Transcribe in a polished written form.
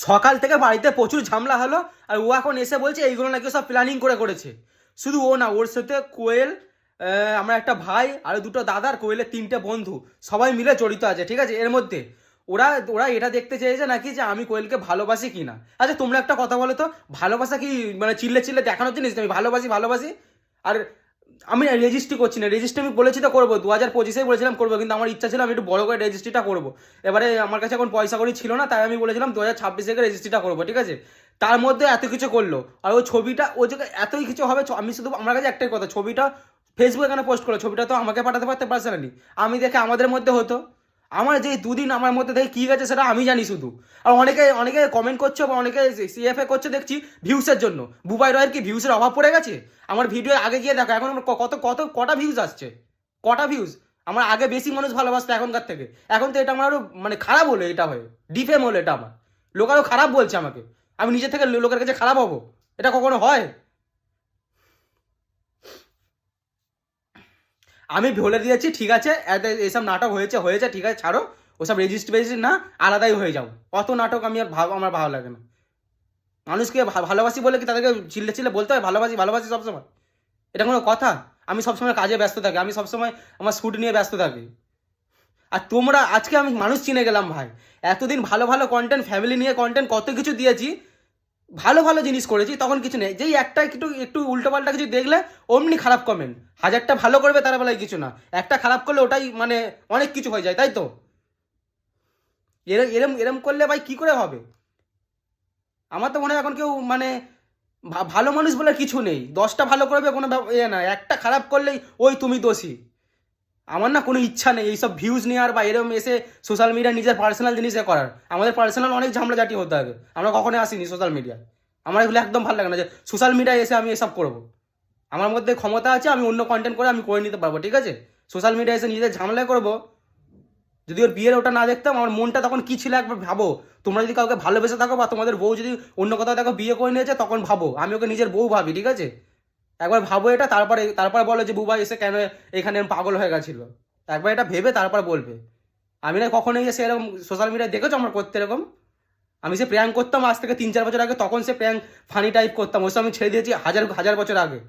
সকাল থেকে বাড়িতে প্রচুর ঝামেলা হলো, আর ও এখন এসে বলছে এইগুলো নাকি সব প্ল্যানিং করে করেছে। শুধু ও না, ওর সাথে কোয়েল, আমার একটা ভাই আর দুটো দাদার, কোয়েলের 3টে বন্ধু, সবাই মিলে জড়িত আছে, ঠিক আছে। এর মধ্যে ওরা ওরা এটা দেখতে চেয়েছে নাকি যে আমি কোয়েলকে ভালোবাসি কি না। আচ্ছা তোমরা একটা কথা বলো তো, ভালোবাসা কি মানে চিল্লে চিল্লে দেখানোর জিনিস? আমি ভালোবাসি ভালোবাসি আর আমি রেজিস্ট্রি করছি না। রেজিস্ট্রি আমি বলেছি তো করবো, 2025 বলেছিলাম করবো, কিন্তু আমার ইচ্ছা ছিল আমি একটু বড় করে রেজিস্ট্রিটা করবো। এবারে আমার কাছে এখন পয়সা কড়ি ছিল না, তাই আমি বলেছিলাম 2026 রেজিস্ট্রিটা করবো, ঠিক আছে। তার মধ্যে এত কিছু করলো, আর ওই ছবিটা ও যে এতই কিছু হবে, আমি শুধু আমার কাছে একটাই কথা, ছবিটা ফেসবুকে কেন পোস্ট করলো? ছবিটা তো আমাকে পাঠাতে পারতে পার্সোনালি, আমি দেখে আমাদের মধ্যে হতো। আমার যে দুদিন আমার মধ্যে থেকে কী গেছে সেটা আমি জানি শুধু। আর অনেকে অনেকে কমেন্ট করছে বা অনেকে সিএফএ করছে দেখছি ভিউসের জন্য। বুবাই রয়ের কি ভিউসের অভাব পড়ে গেছে? আমার ভিডিও আগে গিয়ে দেখো এখন আমার কত কত কটা ভিউজ আসছে, কটা ভিউজ। আমার আগে বেশি মানুষ ভালোবাসতো এখনকার থেকে। এখন তো এটা আমার আরো মানে খারাপ হলো, এটা হয়ে ডিফেম হলো এটা আমার। লোক আরো খারাপ বলছে আমাকে, আমি নিজে থেকে লোকের কাছে খারাপ হবো? এটা কখনো হয়? আমি বলে দিয়েছি ঠিক আছে, এসব নাটক হয়েছে হয়েছে, ঠিক আছে ছাড়ো। ওসব রেজিস্ট্রি ফেজিস্ট্রি না, আলাদাই হয়ে যাও। অত নাটক আমি আর আমার ভালো লাগে না। মানুষকে ভালোবাসি বলে কি তাদেরকে চিল্লে চিল্লে বলতে হয় ভালোবাসি ভালোবাসি সবসময়? এটা কোনো কথা? আমি সবসময় কাজে ব্যস্ত থাকি, আমি সবসময় আমার শ্যুট নিয়ে ব্যস্ত থাকি। আর তোমরা আজকে আমি মানুষ চিনে গেলাম ভাই। এতদিন ভালো ভালো কন্টেন্ট, ফ্যামিলি নিয়ে কন্টেন্ট কত কিছু দিয়েছি, ভালো ভালো জিনিস করেছি, তখন কিছু নেই। যেই একটা একটু একটু উল্টোপাল্টা কিছু দেখলে অমনি খারাপ কমেন্ট। হাজারটা ভালো করবে তারা বেলায় কিছু না, একটা খারাপ করলে ওটাই মানে অনেক কিছু হয়ে যায়, তাই তো? এরম এরম এরম করলে ভাই কি করে হবে? আমার তো মনে হয় এখন কেউ মানে ভালো মানুষ বলে কিছু নেই। 10টা ভালো করবে কোনো এ না, একটা খারাপ করলেই ওই তুমি দোষী। আমার না কোনো ইচ্ছা নেই এইসব ভিউজ নেওয়ার বা এরকম এসে সোশ্যাল মিডিয়া নিজের পার্সোনাল জিনিসে করার। আমাদের পার্সোনাল অনেক ঝামেলাঝাটি হতে হবে, আমরা কখনোই আসিনি সোশ্যাল মিডিয়ায়। আমার এগুলো একদম ভালো লাগে না যে সোশ্যাল মিডিয়ায় এসে আমি এসব করবো। আমার মধ্যে ক্ষমতা আছে, আমি অন্য কন্টেন্ট করে আমি করে নিতে পারবো, ঠিক আছে। সোশ্যাল মিডিয়ায় এসে নিজেদের ঝামেলা করবো? যদি ওর বিয়ের ওটা না দেখতাম আমার মনটা তখন কি ছিল একবার ভাবো। তোমরা যদি কাউকে ভালোবেসে থাকো বা তোমাদের বউ যদি অন্য কোথাও দেখো বিয়ে করে নিয়েছে, তখন ভাবো। আমি ওকে নিজের বউ ভাবি, ঠিক আছে। একবার ভাবো এটা, তারপরে তারপর বলো যে বুবাই এসে কেন এখানে পাগল হয়ে গেছিল। একবার এটা ভেবে তারপর বলবে। আমি না কখনোই এসে এরকম সোশ্যাল মিডিয়ায় দেখেছো আমার করতে এরকম? আমি সে প্র্যাঙ্ক করতাম আজ থেকে 3-4 বছর আগে, তখন সে প্র্যাঙ্ক ফানি টাইপ করতাম, ওইসব আমি ছেড়ে দিয়েছি হাজার হাজার বছর আগে।